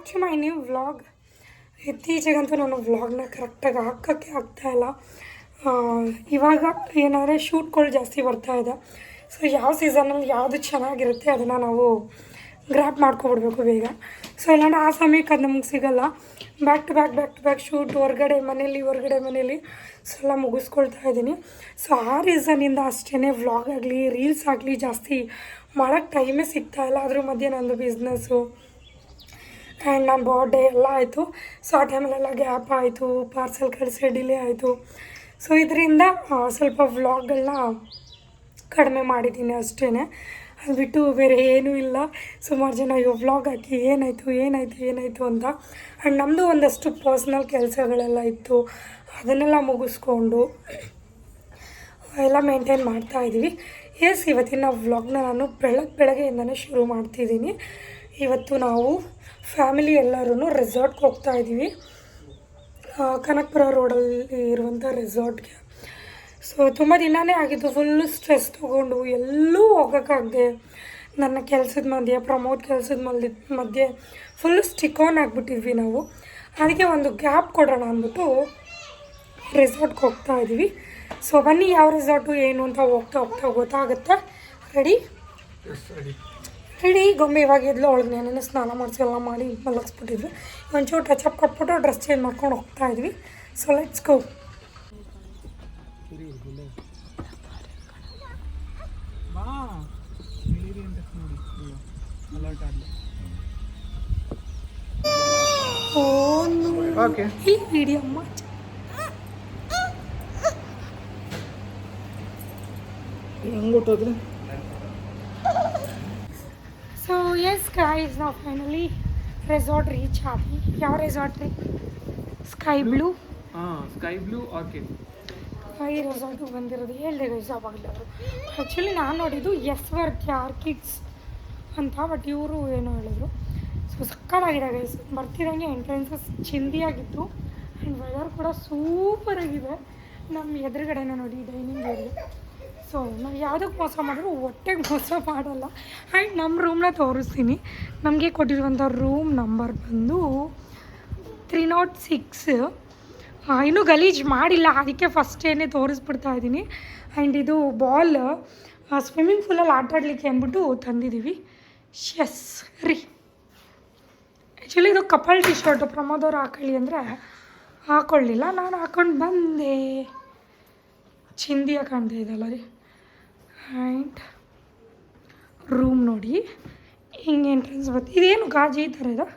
Back to my new vlog. ಇತ್ತೀಚೆಗಂತೂ ನಾನು ವ್ಲಾಗ್ನ ಕರೆಕ್ಟಾಗಿ ಹಾಕೋಕ್ಕೆ ಆಗ್ತಾಯಿಲ್ಲ. ಇವಾಗ ಏನಾದರೆ ಶೂಟ್ಗಳು ಜಾಸ್ತಿ ಬರ್ತಾಯಿದೆ. ಸೊ ಯಾವ ಸೀಸನಲ್ಲಿ ಯಾವುದು ಚೆನ್ನಾಗಿರುತ್ತೆ ಅದನ್ನು ನಾವು ಗ್ರ್ಯಾಪ್ ಮಾಡ್ಕೊಬಿಡ್ಬೇಕು ಬೇಗ. ಸೊ ಇಲ್ಲಾಂದ್ರೆ ಆ ಸಮಯಕ್ಕೆ ಅದು ನಮ್ಗೆ ಸಿಗೋಲ್ಲ. ಬ್ಯಾಕ್ ಟು ಬ್ಯಾಕ್ ಶೂಟ್ ಹೊರಗಡೆ ಮನೇಲಿ ಸೊ ಎಲ್ಲ ಮುಗಿಸ್ಕೊಳ್ತಾ ಇದ್ದೀನಿ. ಸೊ ಆ ರೀಸನ್ನಿಂದ ಅಷ್ಟೇ ವ್ಲಾಗ್ ಆಗಲಿ ರೀಲ್ಸ್ ಆಗಲಿ ಜಾಸ್ತಿ ಮಾಡೋಕ್ಕೆ ಟೈಮೇ ಸಿಗ್ತಾಯಿಲ್ಲ. ಅದ್ರ ಮಧ್ಯೆ ನಂದು ಬಿಸ್ನೆಸ್ಸು ಆ್ಯಂಡ್ ನನ್ನ ಬರ್ಡೇ ಎಲ್ಲ ಆಯಿತು. ಸೊ ಆ ಟೈಮಲ್ಲೆಲ್ಲ ಗ್ಯಾಪ್ ಆಯಿತು, ಪಾರ್ಸೆಲ್ ಕಳಿಸಿ ಡಿಲೇ ಆಯಿತು. ಸೊ ಇದರಿಂದ ಸ್ವಲ್ಪ ವ್ಲಾಗ್ಗಳನ್ನ ಕಡಿಮೆ ಮಾಡಿದ್ದೀನಿ ಅಷ್ಟೇ. ಅದು ಬಿಟ್ಟು ಬೇರೆ ಏನೂ ಇಲ್ಲ. ಸುಮಾರು ಜನ ವ್ಲಾಗ್ ಹಾಕಿ ಏನಾಯಿತು ಅಂತ. ಆ್ಯಂಡ್ ನಮ್ಮದು ಒಂದಷ್ಟು ಪರ್ಸ್ನಲ್ ಕೆಲಸಗಳೆಲ್ಲ ಇತ್ತು, ಅದನ್ನೆಲ್ಲ ಮುಗಿಸ್ಕೊಂಡು ಎಲ್ಲ ಮೇಂಟೈನ್ ಮಾಡ್ತಾಯಿದ್ದೀವಿ. ಇವತ್ತಿನ ವ್ಲಾಗ್ನ ನಾನು ಬೆಳಗ್ಗೆಯಿಂದನೇ ಶುರು ಮಾಡ್ತಿದ್ದೀನಿ. ಇವತ್ತು ನಾವು ಫ್ಯಾಮಿಲಿ ಎಲ್ಲರೂ ರೆಸಾರ್ಟ್ಗೆ ಹೋಗ್ತಾಯಿದ್ದೀವಿ, ಕನಕಪುರ ರೋಡಲ್ಲಿ ಇರುವಂಥ ರೆಸಾರ್ಟ್ಗೆ. ಸೊ ತುಂಬ ದಿನವೇ ಆಗಿದ್ದು, ಫುಲ್ಲು ಸ್ಟ್ರೆಸ್ ತೊಗೊಂಡು ಎಲ್ಲೂ ಹೋಗೋಕ್ಕಾಗದೆ ನನ್ನ ಕೆಲಸದ ಮಧ್ಯೆ ಪ್ರಮೋದ್ ಕೆಲಸದ ಮಧ್ಯೆ ಫುಲ್ಲು ಸ್ಟಿಕ್ ಆನ್ ಆಗಿಬಿಟ್ಟಿದ್ವಿ ನಾವು. ಅದಕ್ಕೆ ಒಂದು ಗ್ಯಾಪ್ ಕೊಡೋಣ ಅಂದ್ಬಿಟ್ಟು ರೆಸಾರ್ಟ್ಗೆ ಹೋಗ್ತಾಯಿದ್ದೀವಿ. ಸೊ ಬನ್ನಿ ಯಾವ ರೆಸಾರ್ಟು ಏನು ಅಂತ ಹೋಗ್ತಾ ಗೊತ್ತಾಗುತ್ತೆ. ರೆಡಿ ಗೊಂಬೆ ಇವಾಗ ಎದ್ಲು ಅವಳಿಗೆ ನೆನೆ ಸ್ನಾನ ಮಾಡಿಸಿ ಎಲ್ಲ ಮಾಡಿ ಮಲಗಿಸ್ಬಿಟ್ಟಿದ್ವಿ. ಒಂಚೂರು ಟಚಪ್ ಕೊಟ್ಬಿಟ್ಟು ಡ್ರೆಸ್ ಚೇಂಜ್ ಮಾಡ್ಕೊಂಡು ಹೋಗ್ತಾಯಿದ್ವಿ. So let's go. ಈ ವಿಡಿಯೋ ಹೆಂಗೊಟ್ಟೋದ್ರೆ. ಸೊ ಎಸ್ ಗೈಸ್, ನಾವು ಫೈನಲಿ ರೆಸಾರ್ಟ್ ರೀಚ್ ಆದ್ವಿ. ಯಾವ ರೆಸಾರ್ಟ್ ರೀ? Sky blue orchid. ಈ ರೆಸಾರ್ಟಿಗೆ ಬಂದಿರೋದು ಹೇಳಿದೆ ಗೈಸ್ ಆವಾಗಲೇ ಅವರು. ಆ್ಯಕ್ಚುಲಿ ನಾನು ನೋಡಿದ್ದು ವರ್ಕ್ ಆರ್ಕಿಡ್ಸ್ ಅಂತ, ಬಟ್ ಇವರು ಏನೋ ಹೇಳಿದ್ರು. ಸೊ ಸಕ್ಕತ್ತಾಗಿದೆ ಗೈಸ್. ಬರ್ತಿರೋಂಗೆ ಎಂಟ್ರೆನ್ಸಸ್ ಚಿಂದಿಯಾಗಿತ್ತು ಆ್ಯಂಡ್ ವೆದರ್ ಕೂಡ ಸೂಪರಾಗಿದೆ. ನಮ್ಮ ಎದುರುಗಡೆನ ನೋಡಿ ಡೈನಿಂಗ್ ಏರಿಯಾ. ಸೊ ನಾವು ಯಾವುದಕ್ಕೆ ಮೋಸ ಮಾಡಿದ್ರು ಹೊಟ್ಟೆಗೆ ಮೋಸ ಮಾಡಲ್ಲ. ಆ್ಯಂಡ್ ನಮ್ಮ ರೂಮ್ನ ತೋರಿಸ್ತೀನಿ. ನಮಗೆ ಕೊಟ್ಟಿರುವಂಥ ರೂಮ್ ನಂಬರ್ ಬಂದು 306. ಇನ್ನೂ ಗಲೀಜು ಮಾಡಿಲ್ಲ, ಅದಕ್ಕೆ ಫಸ್ಟೇನೆ ತೋರಿಸ್ಬಿಡ್ತಾ ಇದ್ದೀನಿ. ಆ್ಯಂಡ್ ಇದು ಬಾಲ್ ಸ್ವಿಮ್ಮಿಂಗ್ ಪೂಲಲ್ಲಿ ಆಟ ಆಡಲಿಕ್ಕೆ ಅಂದ್ಬಿಟ್ಟು ತಂದಿದ್ದೀವಿ. ಎಸ್ ರೀ, ಆ್ಯಕ್ಚುಲಿ ಇದು ಕಪಲ್ ಟಿ ಶರ್ಟು. ಪ್ರಮೋದವ್ರು ಹಾಕೊಳ್ಳಿ ಅಂದರೆ ಹಾಕ್ಕೊಳ್ಳಿಲ್ಲ, ನಾನು ಹಾಕ್ಕೊಂಡು ಬಂದೆ. ಚಿಂದಿಯಾಗಿ ಕಾಣ್ತಾ ಇದೆಯಲ್ಲ ರೀ. ಆ್ಯಂಡ್ ರೂಮ್ ನೋಡಿ ಹಿಂಗೆ ಎಂಟ್ರೆನ್ಸ್ ಬರ್ತದೆ. ಇದೇನು ಗಾಜು ಈ ಥರ ಇದೆ,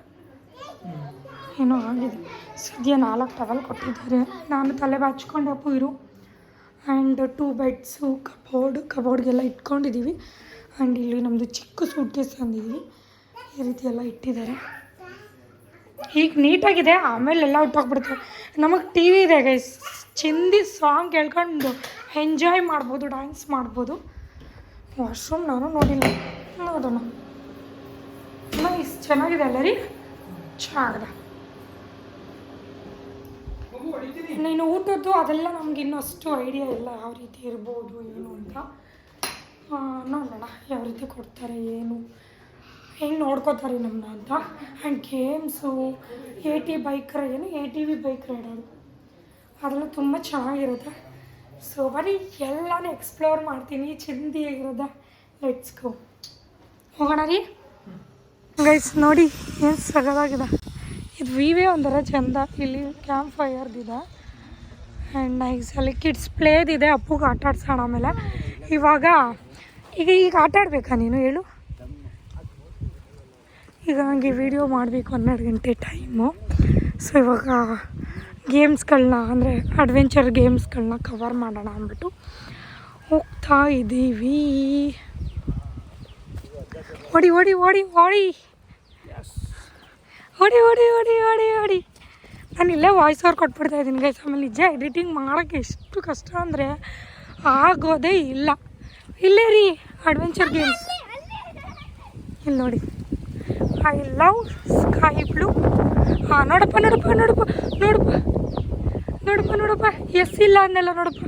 ಏನೋ ಆಗಿದೆ. ಸದ್ಯ 4 ಟವಲ್ ಕೊಟ್ಟಿದ್ದಾರೆ. ನಾನು ತಲೆ ಬಾಚ್ಕೊಂಡು ಅಪ್ಪು ಇರು. ಆ್ಯಂಡ್ 2 ಬೆಡ್ಸು, ಕಬೋರ್ಡ್ಗೆಲ್ಲ ಇಟ್ಕೊಂಡಿದ್ದೀವಿ. ಆ್ಯಂಡ್ ಇಲ್ಲಿ ನಮ್ಮದು ಚಿಕ್ಕ ಸೂಟ್ ಕೇಸ್ ತಂದಿದ್ದೀವಿ. ಈ ರೀತಿ ಎಲ್ಲ ಇಟ್ಟಿದ್ದಾರೆ. ಈಗ ನೀಟಾಗಿದೆ, ಆಮೇಲೆ ಎಲ್ಲ ಹೊಟ್ಟೋಗ್ಬಿಡ್ತಾರೆ. ನಮಗೆ ಟಿ ವಿ ಇದೆ ಗೈಸ್, ಚಿಂದಿ ಸಾಂಗ್ ಕೇಳ್ಕೊಂಡು ಎಂಜಾಯ್ ಮಾಡ್ಬೋದು, ಡ್ಯಾನ್ಸ್ ಮಾಡ್ಬೋದು. ವಾಶ್ರೂಮ್ ನಾನು ನೋಡಿಲ್ಲ, ನೋಡೋಣ. ನೈಸ್, ಚೆನ್ನಾಗಿದೆ ಅಲ್ಲ ರೀ? ಚೆನ್ನಾಗಿದೆ. ನೀನು ಊಟದ್ದು ಅದೆಲ್ಲ ನಮ್ಗೆ ಇನ್ನಷ್ಟು ಐಡಿಯಾ ಇಲ್ಲ, ಯಾವ ರೀತಿ ಇರ್ಬೋದು ಏನು ಅಂತ. ನೋಡೋಣ ಯಾವ ರೀತಿ ಕೊಡ್ತಾರೆ, ಏನು ಹೆಂಗೆ ನೋಡ್ಕೋತಾರೆ ನಮ್ಮನ್ನ ಅಂತ. And games, ATV bike rider ಅದೆಲ್ಲ ತುಂಬ ಚೆನ್ನಾಗಿರುತ್ತೆ. ಸೊ ಬರೀ ಎಲ್ಲನೂ ಎಕ್ಸ್ಪ್ಲೋರ್ ಮಾಡ್ತೀನಿ, ಚಿಂದಿಯಾಗಿರೋದ. ಲೆಟ್ಸ್ ಗೋ, ಹೋಗೋಣ ರೀ ಗೈಸ್. ನೋಡಿ ಏನು ಸಗದಾಗಿದೆ ಇದು. ವಿವೇ ಒಂಥರ ಚೆಂದ. ಇಲ್ಲಿ ಕ್ಯಾಂಪ್ ಫೈರ್ದಿದೆ ಆ್ಯಂಡ್ ನೈಸ್. ಅಲ್ಲಿ ಕಿಡ್ಸ್ ಪ್ಲೇದಿದೆ, ಅಪ್ಪುಗೆ ಆಟ ಆಡ್ಸೋಣ. ಆಮೇಲೆ ಈಗ ಆಟ ಆಡಬೇಕಾ ನೀನು ಹೇಳು? ಈಗ ನನಗೆ ವಿಡಿಯೋ ಮಾಡಬೇಕು 12 ಗಂಟೆ ಟೈಮು. ಸೊ ಇವಾಗ ಗೇಮ್ಸ್ಗಳನ್ನ ಅಂದರೆ ಅಡ್ವೆಂಚರ್ ಗೇಮ್ಸ್ಗಳನ್ನ ಕವರ್ ಮಾಡೋಣ ಅಂದ್ಬಿಟ್ಟು ಹೋಗ್ತಾ ಇದ್ದೀವಿ. ಓಡಿ ಓಡಿ ಓಡಿ ಓಡಿ ಓಡಿ ಓಡಿ ಓಡಿ ಓಡಿ ಓಡಿ. ನಾನು ಇಲ್ಲೇ ವಾಯ್ಸ್ ಓವರ್ ಕೊಟ್ಬಿಡ್ತಾ ಇದ್ದೀನಿ ಗೈಸ್. ಆಮೇಲೆ ನಿಜ ಎಡಿಟಿಂಗ್ ಮಾಡೋಕ್ಕೆ ಎಷ್ಟು ಕಷ್ಟ ಅಂದರೆ ಆಗೋದೇ ಇಲ್ಲ. ಇಲ್ಲೇ ರೀ ಅಡ್ವೆಂಚರ್ ಗೇಮ್ಸ್. ಇಲ್ಲಿ ನೋಡಿ, ಐ ಲವ್ ಸ್ಕೈ ಬ್ಲೂ. ನೋಡಪ್ಪ ಎಸ್ ಇಲ್ಲ ಅನ್ನೆಲ್ಲ ನೋಡಪ್ಪ.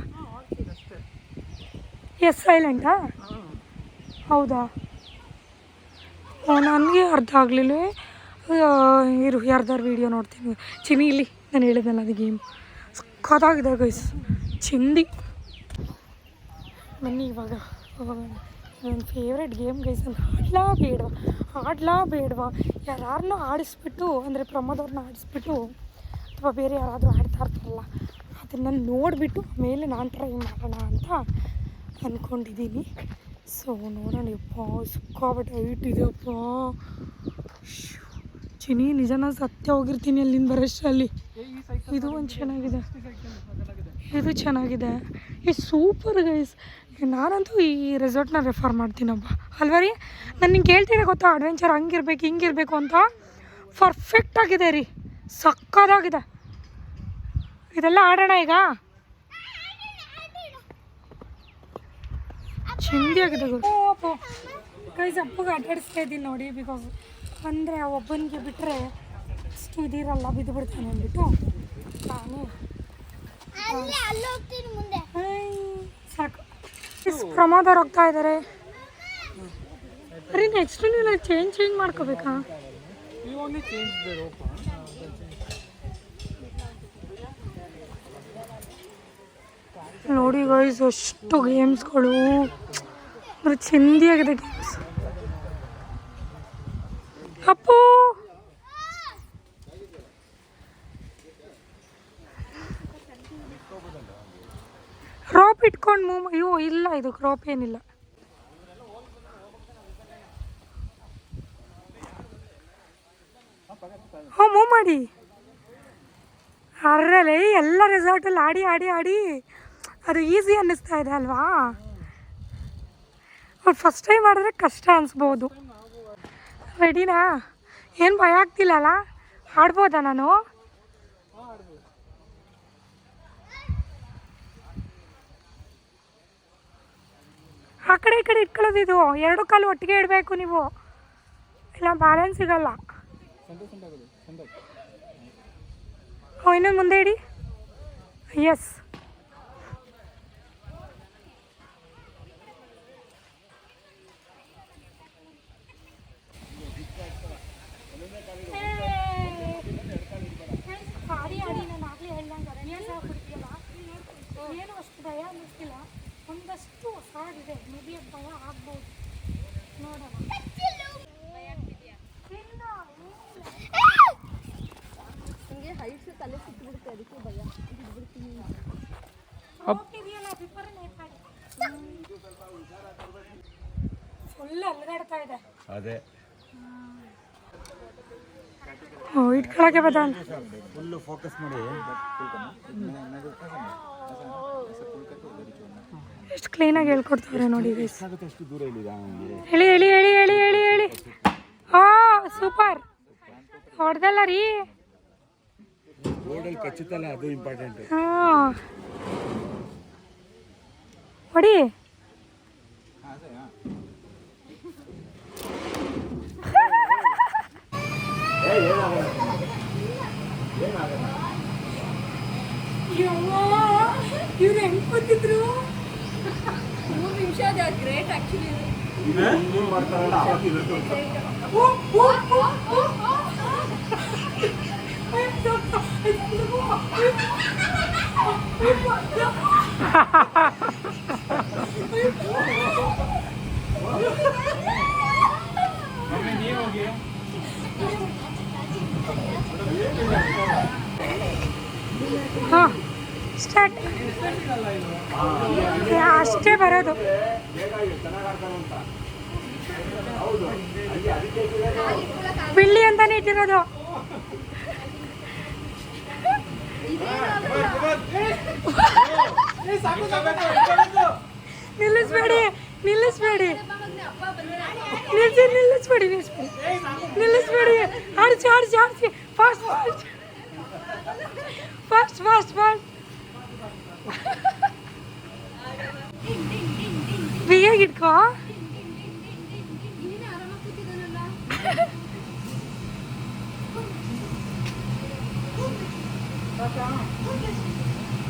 ಎಸ್ ಸೈಲೆಂಟಾ? ಹೌದಾ, ನನಗೆ ಅರ್ಥ ಆಗಲಿಲ್ಲ. ಇರು ಯಾರ್ದಾರು ವೀಡಿಯೋ ನೋಡ್ತೀನಿ. ಚಿನಿ ಇಲ್ಲಿ ನಾನು ಹೇಳಿದ್ನಲ್ಲ ಅದು ಗೇಮ್ ಸಖತ್ತಾಗಿದೆ ಗೈಸ್, ಚಿಂದಿ. ಬನ್ನಿ ಇವಾಗ ನನ್ನ ಫೇವ್ರೆಟ್ ಗೇಮ್ ಗೈಸ್. ನಾನು ಆಡ್ಲಾ ಬೇಡವಾ ಯಾರನ್ನೂ ಆಡಿಸ್ಬಿಟ್ಟು, ಅಂದರೆ ಪ್ರಮೋದವ್ರನ್ನ ಆಡಿಸ್ಬಿಟ್ಟು ಅಥವಾ ಬೇರೆ ಯಾರಾದರೂ ಆಡ್ತಾ ಇರ್ತಾರಲ್ಲ ಅದನ್ನು ನೋಡಿಬಿಟ್ಟು ಆಮೇಲೆ ನಾನು ಟ್ರೈ ಮಾಡೋಣ ಅಂತ ಅಂದ್ಕೊಂಡಿದ್ದೀನಿ. ಸೊ ನೋಡೋಣ. ಯಪ್ಪ ಸಿಕ್ಕಾಬಿಟ್ಟು ಹೈಟ್ ಇದೆಯಪ್ಪ. ಚಿನಿ ನಿಜನ ಸತ್ಯ ಹೋಗಿರ್ತೀನಿ ಅಲ್ಲಿಂದ ಬರೋಷ್ಟರಲ್ಲಿ. ಇದು ಒಂದು ಚೆನ್ನಾಗಿದೆ, ಇದು ಚೆನ್ನಾಗಿದೆ, ಇದು ಸೂಪರ್ ಗೈಸ್. ನಾನಂತೂ ಈ ರೆಸಾರ್ಟ್ನ ರೆಫರ್ ಮಾಡ್ತೀನಪ್ಪ ಅಲ್ವಾ ರೀ. ನಾನು ನಿಂಗೆ ಕೇಳ್ತಿದ್ದೆ ಗೊತ್ತಾ, ಅಡ್ವೆಂಚರ್ ಹಂಗಿರ್ಬೇಕು ಹಿಂಗಿರಬೇಕು ಅಂತ. ಪರ್ಫೆಕ್ಟಾಗಿದೆ ರೀ, ಸಕ್ಕದಾಗಿದೆ. ಇದೆಲ್ಲ ಆಡೋಣ ಈಗ. ಚಿಂದಿಯಾಗಿದೆ ಗೈಸ್. ಹಬ್ಬಗೆ ಅಡ್ಡಾಡಿಸ್ತಾ ಇದ್ದೀನಿ ನೋಡಿ, ಬಿಕಾಸ್ ಅಂದರೆ ಒಬ್ಬನಿಗೆ ಬಿಟ್ಟರೆ ಅಷ್ಟು ಇದಿರಲ್ಲ, ಬಿದ್ದು ಬಿಡ್ತಾನೆ ಅಂದ್ಬಿಟ್ಟು ನಾನು ಸಾಕು. ಪ್ರಮೋದವ್ರು ಹೋಗ್ತಾ ಇದ್ದಾರೆ ರೀ. ನೆಕ್ಸ್ಟ್ ನೀವು ಚೇಂಜ್ ಮಾಡ್ಕೋಬೇಕಾ? ನೋಡಿ ಗೈಸ್ ಅಷ್ಟು ಗೇಮ್ಸ್ಗಳು ಅಂದರೆ ಚಿಂದಿಯಾಗಿದೆ ಗೇಮ್ಸ್. ಅಪ್ಪು ರೋಪ್ ಇಟ್ಕೊಂಡು ಮೂವ್. ಅಯ್ಯೋ ಇಲ್ಲ, ಇದು ರೋಪ್ ಏನಿಲ್ಲ. ಮೂವ್ ಮಾಡಿ. ಅರ್ರಲ್ಲೇ ಎಲ್ಲ ರೆಸಾರ್ಟಲ್ಲಿ ಆಡಿ ಆಡಿ ಆಡಿ ಅದು ಈಸಿ ಅನ್ನಿಸ್ತಾ ಇದೆ ಅಲ್ವಾ. ಅವ್ರು ಫಸ್ಟ್ ಟೈಮ್ ಮಾಡಿದ್ರೆ ಕಷ್ಟ ಅನಿಸ್ಬೋದು. ರೆಡಿನಾ? ಏನು ಭಯ ಆಗ್ತಿಲ್ಲಲ್ಲ? ಆಡ್ಬೋದಾ ನಾನು? ಆ ಕಡೆ ಈ ಕಡೆ ಇಟ್ಕೊಳ್ಳೋದು. ಇದು ಎರಡು ಕಾಲು ಒಟ್ಟಿಗೆ ಇಡಬೇಕು ನೀವು, ಇಲ್ಲ ಬ್ಯಾಲೆನ್ಸ್ ಸಿಗಲ್ಲ. ಇನ್ನೊಂದು ಮುಂದೆ ಇಡಿ. ಎಸ್. ಆಡಿ ಆಡಿ ನಾನು ಆಗಲೇ ಹೇಳ್ದಂಗೆ ಅರಣ್ಯ ಬಿಡ್ತಿಲ್ಲ, ಏನು ಅಷ್ಟು ಭಯ ಅನ್ನಿಸ್ತಿಲ್ಲ. ಒಂದಷ್ಟು ಸಾಗಿದೆ, ಮೇಬಿ ಅದು ಭಯ ಆಗ್ಬೋದು. ನೋಡೋಣ. ನನಗೆ ಹೈಟ್ಸ್ ತಲೆ ಸುತ್ತಬಿಡುತ್ತೆ, ಅದಕ್ಕೆ ಭಯ. ಫುಲ್ ಅಲ್ಗಾಡ್ತಾ ಇದೆ. ಅದೇ ಇಟ್ಕೊಳಕ್ಕೆ ಬದ ಫುಲ್ ಫೋಕಸ್ ಮಾಡಿ. ಎಷ್ಟು ಕ್ಲೀನಾಗಿ ಹೇಳ್ಕೊಡ್ತಾರೆ ನೋಡಿ. ಹೇಳಿ ಹೇಳಿ ಹೇಳಿ ಹೇಳಿ ಹೇಳಿ ಹೇಳಿ. ಸೂಪರ್ ಹೊಡೆದಲ್ಲ ರೀ. ಹೊಡಿ. ಇವ್ರು ಹೆಂಗ್ ಕೂತಿದ್ರು? 3 ನಿಮಿಷ. Great actually. ಹಾಂ ಸ್ಟಾರ್ಟ್. ಅಷ್ಟೇ ಬರೋದು. ಬಿಳ್ಳಿ ಅಂತಾನೆ ಇಟ್ಟಿರೋದು. ನಿಲ್ಲಿಸ್ಬೇಡಿ ನಿಲ್ಲಿಸ್ಬೇಡಿ ನಿಲ್ಲಿಸ್ಬೇಡಿ ನಿಲ್ಲಿಸ್ಬೇಡಿ. ಆಡಿಸಿ ಆಡಿಸಿ ಆಡಿಸಿ. Fast fast fast fast fast. ಬಿಗಿಯಾಗಿ ಇಟ್ಕೋ.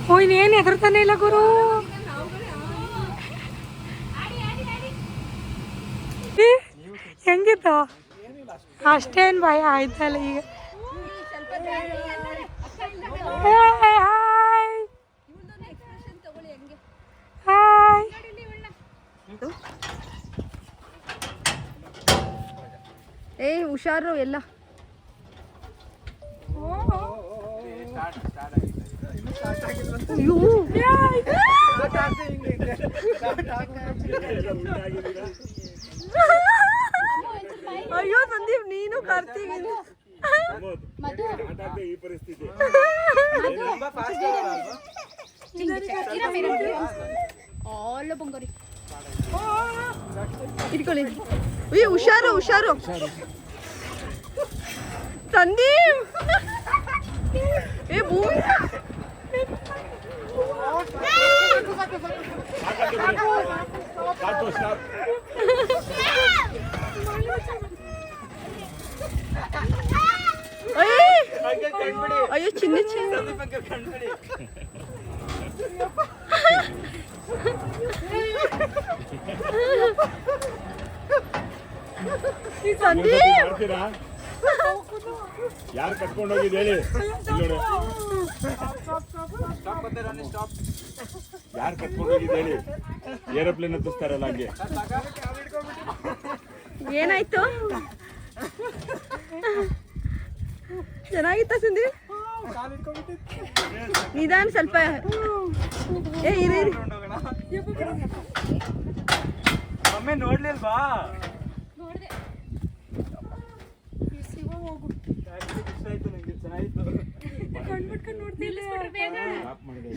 ಓ ಇನ್ನೇನು ಹೆದರ್ತಾನೆ ಇಲ್ಲ ಗುರು. ಹೆಂಗಿತ್ತು? ಅಷ್ಟೇನು ಭಯ ಆಯ್ತಲ್ಲ ಈಗ. ಹಾಯ್ ಏಯ್ ಹುಷಾರು ಎಲ್ಲ. ಅಯ್ಯೋ ಸಂದೀಪ್, ನೀನು ಕಾರ್ತಿಕ್ ಈ ಪರಿಸ್ಥಿತಿ ಇಟ್ಕೊಳ್ಳಿ. ಹುಷಾರು ಹುಷಾರು ಸಂದೀಪ್. ಏ ಭೂಮಿ ಅಯ್ಯೋ ಚಿನ್ನ ಯಾರು ಕಟ್ಕೊಂಡು ಹೋಗಿದ್ದು ಹೇಳಿ. ಯಾರು ಕಟ್ಕೊಂಡು ಹೋಗಿದ್ದು ಹೇಳಿ. ಏರೋಪ್ಲೇನ್ ಹತ್ತಿಸ್ತಾರಲ್ಲ ಹಂಗೆ. ಏನಾಯ್ತು? ಚೆನ್ನಾಗಿತ್ತ ಸಂದೀಪ್? ನಿಧಾನ ಸ್ವಲ್ಪ. ಏ ಇರಿ ಒಮ್ಮೆ ನೋಡ್ಲಿಲ್ವಾ?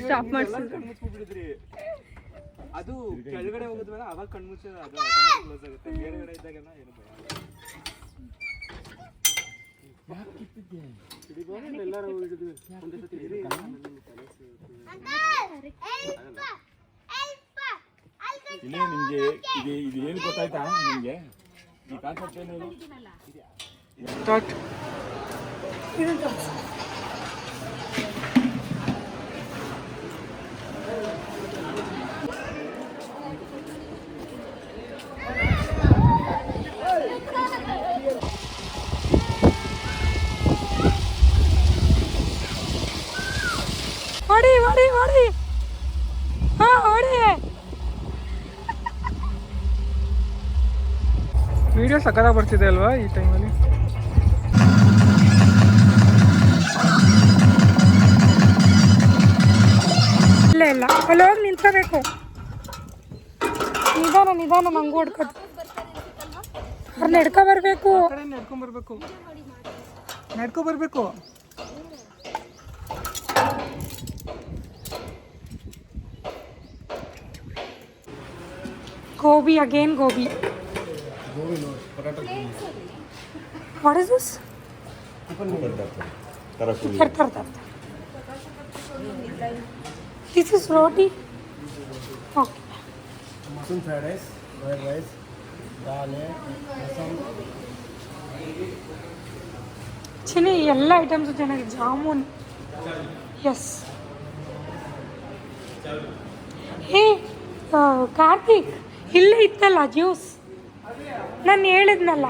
ಸ್ಟಾಪ್ ಮಾಡಿಸಿದ್ರಿ. ಅದು ಕೆಳಗಡೆ ಹೋಗಿದ್ಮೇಲೆ ಅವಾಗ ಕಣ್ಮುಚ್ಚ ಅದು ಕ್ಲೋಸ್ ಆಗುತ್ತೆ. ಮೇಲ್ಗಡೆ ಇದ್ದಾಗೆಲ್ಲ ಏನು ಭಯ ಇಲ್ಲೇ ನಿಮ್ಗೆ ಇದು ಏನು ಗೊತ್ತಾಯ್ತಾ ನಿಮ್ಗೆ? ಈ ಕಾನ್ಸೆಪ್ಟ್ ಏನು? ಹೊಡಿ ಹೊಡಿ ಹೊಡಿ. ಹಾಂ ಹೊಡಿ. ವಿಡಿಯೋ ಸಕ್ಕತ್ತಾಗಿ ಬರ್ತಿದೆ ಅಲ್ವಾ ಈ ಟೈಮಲ್ಲಿ? ಇಲ್ಲ ಇಲ್ಲ, ಅಲ್ಲಿ ಹೋಗಿ ನಿಂತ್ಕೋಬೇಕು. ನಿಧಾನ ನಿಧಾನ, ನಂಗೆ ಹೊಡ್ಕೋದು. ಅವ್ರು ನಡ್ಕೊ ಬರಬೇಕು. ನಡ್ಕೊ ಬರ್ಬೇಕು. Gobi again, Gobi. What is this? Tartar. This is roti. Okay. Mushroom fried rice, fried rice, dal hai, rasam. ಚಿನ್ನಿ ಎಲ್ಲ ಐಟಮ್ಸು ಚೆನ್ನಾಗಿದೆ. ಜಾಮೂನ್. ಎಸ್. ಹೇ ಕಾರ್ತಿಕ್, ಇಲ್ಲೇ ಇತ್ತಲ್ಲ ಜ್ಯೂಸ್, ನಾನು ಹೇಳಿದ್ನಲ್ಲ.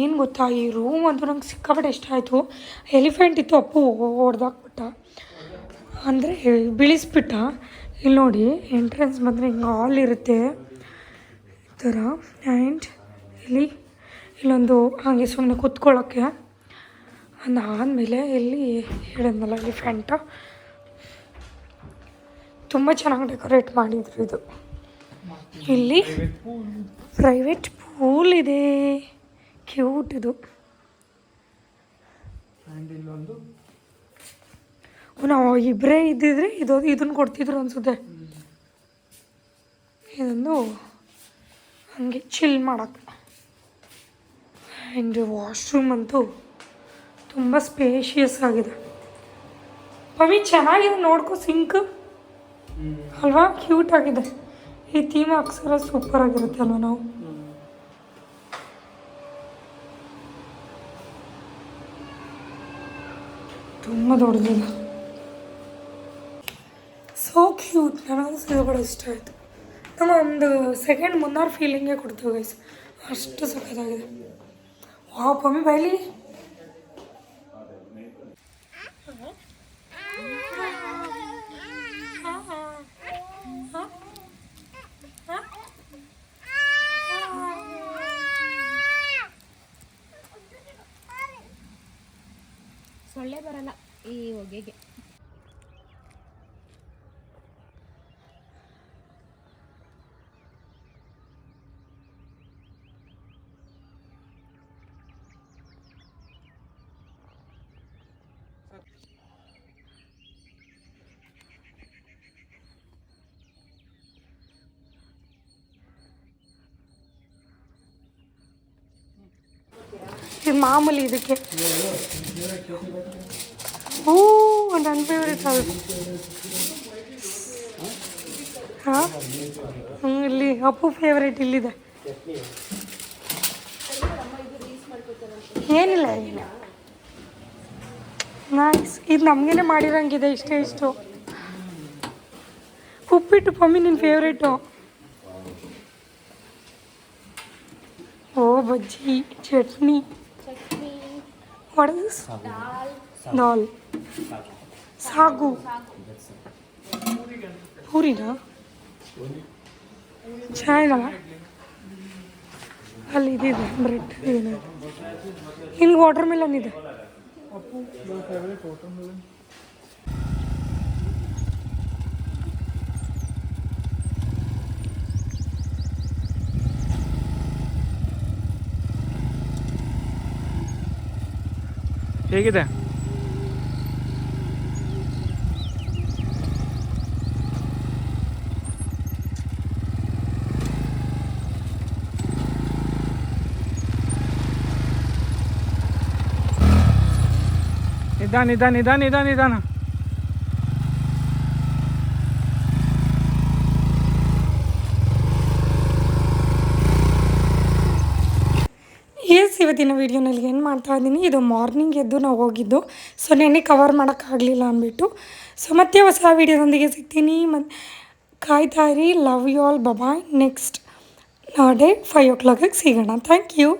ಏನು ಗೊತ್ತಾ, ಈ ರೂಮ್ ಅಂತೂ ನಂಗೆ ಸಿಕ್ಕಾಪಟ್ಟೆ ಇಷ್ಟ ಆಯಿತು. ಎಲಿಫೆಂಟ್ ಇತ್ತು, ಅಪ್ಪು ಹೊಡೆದಾಕ್ಬಿಟ್ಟ, ಅಂದರೆ ಬೀಳಿಸ್ಬಿಟ್ಟ. ಇಲ್ಲಿ ನೋಡಿ, ಎಂಟ್ರೆನ್ಸ್ ಬಂದರೆ ಹಿಂಗೆ ಹಾಲ್ ಇರುತ್ತೆ ಈ ಥರ. ಆ್ಯಂಡ್ ಇಲ್ಲೊಂದು ಹಾಗೆ ಸುಮ್ಮನೆ ಕೂತ್ಕೊಳ್ಳೋಕ್ಕೆ. ಅದಾದಮೇಲೆ ಇಲ್ಲಿ ಹೇಳಿದ್ನಲ್ಲ ಎಲಿಫೆಂಟ, ತುಂಬ ಚೆನ್ನಾಗಿ ಡೆಕೋರೇಟ್ ಮಾಡಿದ್ರು. ಇದು ಇಲ್ಲಿ ಪ್ರೈವೇಟ್ ಪೂಲ್ ಇದೆ, ಕ್ಯೂಟ್ ಇದು. ನಾವು ಇಬ್ಬರೇ ಇದ್ದಿದ್ರೆ ಇದನ್ನು ಕೊಡ್ತಿದ್ರು ಅನಿಸುತ್ತೆ. ಇದೊಂದು ಹಂಗೆ ಚಿಲ್ ಮಾಡೋಕ್ಕೆ. ಆ್ಯಂಡ್ ವಾಶ್ರೂಮ್ ಅಂತೂ ತುಂಬ ಸ್ಪೇಷಿಯಸ್ ಆಗಿದೆ. ಪವಿ ಚೆನ್ನಾಗಿದೆ, ನೋಡ್ಕೊ ಸಿಂಕ್ ಅಲ್ವಾ, ಕ್ಯೂಟ್ ಆಗಿದೆ. ಈ ಥೀಮ್ ಅಕ್ಷರ ಸೂಪರ್ ಆಗಿರುತ್ತೆ ಅಲ್ವಾ. ನಾವು ತುಂಬ ದೊಡ್ಡದಿದೆ, ಸೋ ಕ್ಯೂಟ್. ನನಗಂತೂ ಸಿಗಬೇಡ ಇಷ್ಟ ಆಯಿತು. ನಂಗೆ ಒಂದು ಸೆಕೆಂಡ್ ಮುನ್ನಾರು ಫೀಲಿಂಗೇ ಕೊಡ್ತೀವಿ ಗೈಸ್, ಅಷ್ಟು ಸಖತ್ತಾಗಿದೆ. ವಾವ್ ಪಮ್ಮಿ ಬೈಲಿ. ಸೊಳ್ಳೆ ಬರಲ್ಲ ಈ ಹೊಗೆಗೆ. ಇದು ಮಾಮೂಲಿ ಇದಕ್ಕೆ. ಓ ನನ್ನ ಫೇವ್ರೇಟ್ ಅದು. ಹಾಂ ಇಲ್ಲಿ ಅಪ್ಪು ಫೇವ್ರೇಟ್ ಇಲ್ಲಿದೆ. ಏನಿಲ್ಲ ಏನಿಲ್ಲ, ನೈಸ್. ಇದು ನಮಗೇನೆ ಮಾಡಿರೋಂಗಿದೆ ಇಷ್ಟು. ಉಪ್ಪಿಟ್ಟು ಪಮ್ಮಿ ನಿನ್ನ ಫೇವ್ರೇಟು. ಓ ಬಜ್ಜಿ, ಚಟ್ನಿ, ವಾಟ್ ಇಸ್ ದಿಸ್? ದಾಲ್, ಸಾಗು, ಪೂರಿನಾ? ಚೆನ್ನಾಗಿದಲ್ಲ. ಅಲ್ಲಿ ಇದಿದೆ ಬ್ರೆಡ್, ಏನಿದೆ. ಹಿಂಗೆ ವಾಟರ್ ಮೆಲನ್ ಇದೆ. ಹೇಗಿದೆ? ನಿಧಾನ. ಇವತ್ತಿನ ವೀಡಿಯೋನಲ್ಲಿ ಏನು ಮಾಡ್ತಾ ಇದ್ದೀನಿ, ಇದು ಮಾರ್ನಿಂಗ್ ಎದ್ದು ನಾವು ಹೋಗಿದ್ದು. ಸೊ ನೆನ್ನೆ ಕವರ್ ಮಾಡೋಕ್ಕಾಗಲಿಲ್ಲ ಅಂದ್ಬಿಟ್ಟು. ಸೊ ಮತ್ತೆ ಹೊಸ ವೀಡಿಯೋದೊಂದಿಗೆ ಸಿಗ್ತೀನಿ. ಮತ್ತು ಕಾಯ್ತಾ ಇರಿ. Love you all. Bye. Next day 5 o'clock ಸಿಗೋಣ. Thank you.